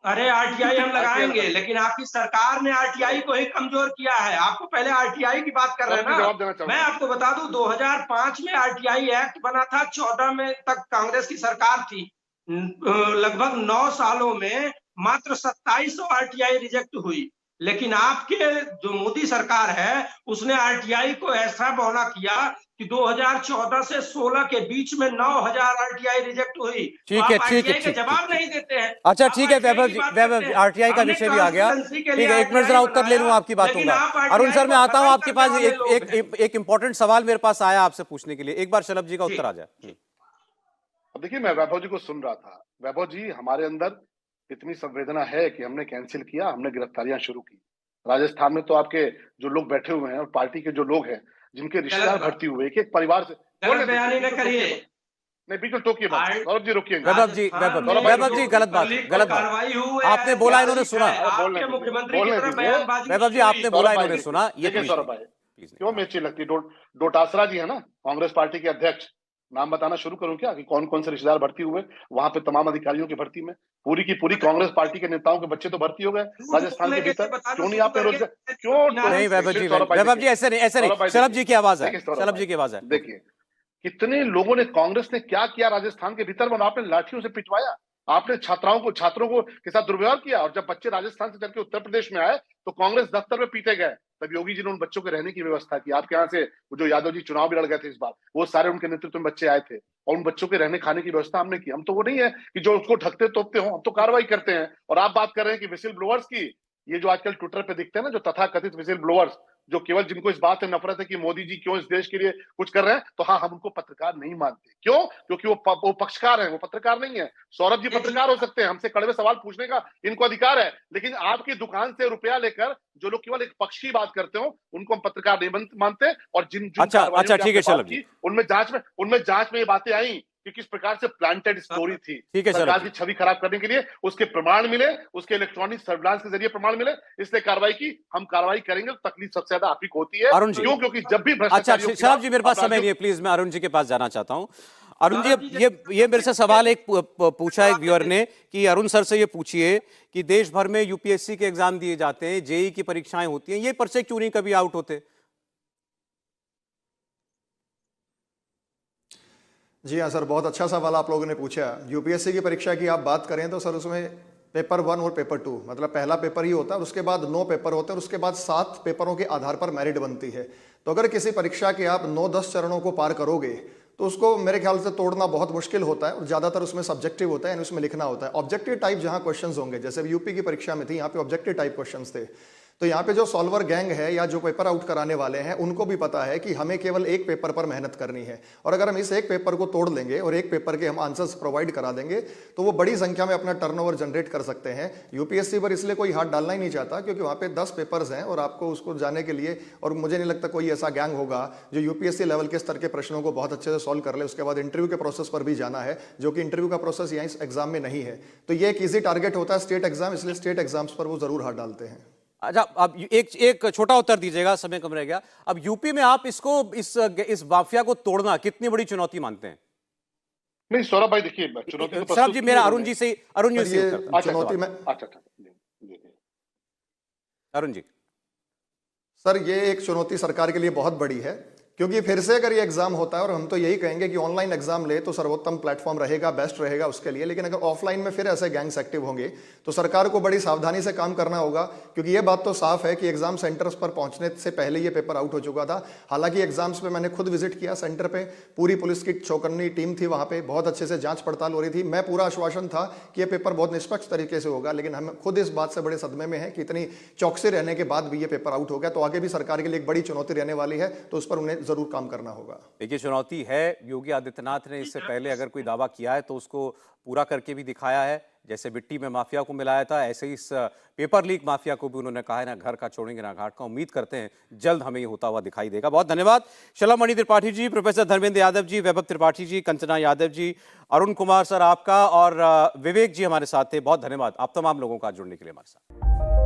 अरे आरटीआई हम लगाएंगे, लेकिन आपकी सरकार ने आरटीआई को ही कमजोर किया है। आपको पहले आरटीआई की बात कर रहे हैं ना, मैं आपको बता दूं 2005 में आरटीआई एक्ट बना था, 14 में तक कांग्रेस की सरकार थी, लगभग 9 सालों में मात्र 2700 आरटीआई रिजेक्ट हुई। लेकिन आपके जो मोदी सरकार है उसने आरटीआई को ऐसा बौना किया कि 2014 से 16 के बीच में 9000 आरटीआई रिजेक्ट हुई। ठीक है, ठीक है, जवाब नहीं देते हैं। अच्छा ठीक है वैभव जी, वैभव आरटीआई का विषय भी आ गया, ठीक है, एक मिनट जरा उत्तर ले लूं आपकी बातों का। अरुण सर, मैं आता हूं आपके पास, एक इंपॉर्टेंट सवाल मेरे पास आया आपसे पूछने के लिए, एक बार शलभ जी का उत्तर आ जाए। अब देखिए, मैं वैभव जी को सुन रहा था। वैभव जी, हमारे अंदर इतनी संवेदना है कि हमने कैंसिल किया, हमने गिरफ्तारियां शुरू की। राजस्थान में तो आपके जो लोग बैठे हुए हैं और पार्टी के जो लोग हैं जिनके रिश्तेदार भर्ती हुए, एक परिवार से नहीं, बिल्कुल टोकिए बात, सौरभ जी रोकिए। वैभव जी, वैभव जी, गलत बात, गलत बात। आपने बोला, इन्होंने सुना। वैभव जी, आपने बोला, इन्होंने सुना। ये सौरभ भाई, क्यों मिर्ची लगती? डोटासरा जी है ना, कांग्रेस पार्टी के अध्यक्ष, नाम बताना शुरू करूं क्या कि कौन कौन से रिश्तेदार भर्ती हुए वहां पे? तमाम अधिकारियों की भर्ती में पूरी की पूरी कांग्रेस पार्टी के नेताओं के बच्चे तो भर्ती हो गए राजस्थान के भीतर। क्यों नहीं आप रोजगार, क्यों नहीं? वैभव जी, वैभव जी, ऐसे नहीं, ऐसे नहीं। शलभ जी की आवाज है, शलभ जी की आवाज है। देखिए, कितने लोगों ने, कांग्रेस ने क्या किया राजस्थान के भीतर में? आपने लाठियों से पिटवाया, आपने छात्रों को के साथ दुर्व्यवहार किया, और जब बच्चे राजस्थान से चल के उत्तर प्रदेश में आए तो कांग्रेस दफ्तर में पीटे गए। तब योगी जी ने उन बच्चों के रहने की व्यवस्था की। आपके यहाँ से जो यादव जी चुनाव भी लड़ गए थे इस बार, वो सारे उनके नेतृत्व में बच्चे आए थे, और उन बच्चों के रहने खाने की व्यवस्था हमने की। हम तो वो नहीं है कि जो उसको ढकते तोपते हो, हम तो कार्रवाई करते हैं। और आप बात कर रहे हैं कि विसिल ब्लोअर्स की, ये जो आजकल ट्विटर पे दिखते हैं ना, जो तथाकथित विसिल ब्लोअर्स, जो केवल जिनको इस बात से नफरत है कि मोदी जी क्यों इस देश के लिए कुछ कर रहे हैं, तो हाँ, हम उनको पत्रकार नहीं मानते। क्यों? क्योंकि वो पक्षकार हैं, वो पत्रकार नहीं है। सौरभ जी पत्रकार हो सकते हैं, हमसे कड़वे सवाल पूछने का इनको अधिकार है, लेकिन आपकी दुकान से रुपया लेकर जो लोग केवल एक पक्ष की बात करते हो, उनको हम पत्रकार नहीं मानते। और जिन अच्छा ठीक है शलभ जी, उनमें जांच में ये बातें आई कि किस प्रकार से प्लांटेड स्टोरी थी, ठीक है, सरकार की छवि खराब करने के लिए, उसके प्रमाण मिले, उसके इलेक्ट्रॉनिक सर्विलांस के जरिए प्रमाण मिले, इसलिए कार्रवाई की। हम कार्रवाई करेंगे, तो तकलीफ सबसे ज्यादा आप ही को होती है। अरुण जी, क्यों? क्योंकि जब भी अच्छा शलभ जी, मेरे पास समय नहीं है, प्लीज मैं अरुण जी के पास जाना चाहता हूं। अरुण जी, ये मेरे से सवाल एक पूछा एक व्यूअर ने कि अरुण सर से ये पूछिए कि देश भर में यूपीएससी के एग्जाम दिए जाते हैं, जेईई की परीक्षाएं होती हैं, ये पर्चे क्यों नहीं कभी आउट होते? जी हाँ सर, बहुत अच्छा सवाल आप लोगों ने पूछा। यूपीएससी की परीक्षा की आप बात करें तो सर उसमें पेपर 1 और पेपर 2, मतलब पहला पेपर ही होता है, उसके बाद 9 पेपर होते हैं, और उसके बाद 7 पेपरों के आधार पर मेरिट बनती है। तो अगर किसी परीक्षा के आप 9-10 चरणों को पार करोगे तो उसको मेरे ख्याल से तोड़ना बहुत मुश्किल होता है, और ज़्यादातर उसमें सब्जेक्टिव होता है, यानी उसमें लिखना होता है। ऑब्जेक्टिव टाइप जहाँ क्वेश्चंस होंगे, जैसे यूपी की परीक्षा में थी, यहाँ पे ऑब्जेक्टिव टाइप क्वेश्चंस थे, तो यहाँ पे जो सॉल्वर गैंग है या जो पेपर आउट कराने वाले हैं उनको भी पता है कि हमें केवल एक पेपर पर मेहनत करनी है, और अगर हम इस एक पेपर को तोड़ लेंगे और एक पेपर के हम आंसर्स प्रोवाइड करा देंगे तो वो बड़ी संख्या में अपना टर्नओवर जनरेट कर सकते हैं। यूपीएससी पर इसलिए कोई हाथ डालना ही नहीं चाहता क्योंकि वहाँ पे 10 पेपर्स हैं और आपको उसको जाने के लिए, और मुझे नहीं लगता कोई ऐसा गैंग होगा जो यूपीएससी लेवल के स्तर के प्रश्नों को बहुत अच्छे से सॉल्व कर ले। उसके बाद इंटरव्यू के प्रोसेस पर भी जाना है, जो कि इंटरव्यू का प्रोसेस यहाँ इस एग्जाम में नहीं है। तो ये एक ईजी टारगेट होता है स्टेट एग्जाम, इसलिए स्टेट एग्जाम्स पर वो जरूर हाथ डालते हैं। अच्छा, अब एक छोटा उत्तर दीजिएगा, समय कम रह गया। अब यूपी में आप इसको इस माफिया को तोड़ना कितनी बड़ी चुनौती मानते हैं? नहीं सौरभ भाई, देखिए चुनौती तो सर जी, मेरा अरुण जी से ये उत्तर। चुनौती में अरुण जी। सर ये एक चुनौती सरकार के लिए बहुत बड़ी है, क्योंकि फिर से अगर ये एग्जाम होता है, और हम तो यही कहेंगे कि ऑनलाइन एग्जाम ले तो सर्वोत्तम प्लेटफॉर्म रहेगा, बेस्ट रहेगा उसके लिए, लेकिन अगर ऑफलाइन में फिर ऐसे गैंग्स एक्टिव होंगे तो सरकार को बड़ी सावधानी से काम करना होगा। क्योंकि ये बात तो साफ है कि एग्जाम सेंटर्स पर पहुंचने से पहले ये पेपर आउट हो चुका था। हालांकि एग्जाम्स पे मैंने खुद विजिट किया सेंटर पे, पूरी पुलिस की चौकन्नी टीम थी वहां पे, बहुत अच्छे से जांच पड़ताल हो रही थी। मैं पूरा आश्वासन था कि ये पेपर बहुत निष्पक्ष तरीके से होगा, लेकिन हम खुद इस बात से बड़े सदमे में है कि इतनी चौकसी रहने के बाद भी ये पेपर आउट हो गया। तो आगे भी सरकार के लिए एक बड़ी चुनौती रहने वाली है, तो उस पर उन्हें जरूर काम करना होगा। देखिए, चुनौती है। योगी आदित्यनाथ ने इससे पहले अगर कोई दावा किया है तो उसको पूरा करके भी दिखाया है। जैसे मिट्टी में माफिया को मिलाया था, ऐसे ही इस पेपर लीक माफिया को भी उन्होंने कहा है ना घर का छोड़ेंगे ना घाट का। उम्मीद करते हैं जल्द हमें ये होता हुआ दिखाई देगा। बहुत धन्यवाद शलमणि त्रिपाठी जी, प्रोफेसर धर्मेंद्र यादव जी, वैभव त्रिपाठी जी, कंचना यादव जी, अरुण कुमार सर आपका, और विवेक जी हमारे साथ थे। बहुत धन्यवाद आप तमाम लोगों का जुड़ने के लिए हमारे साथ।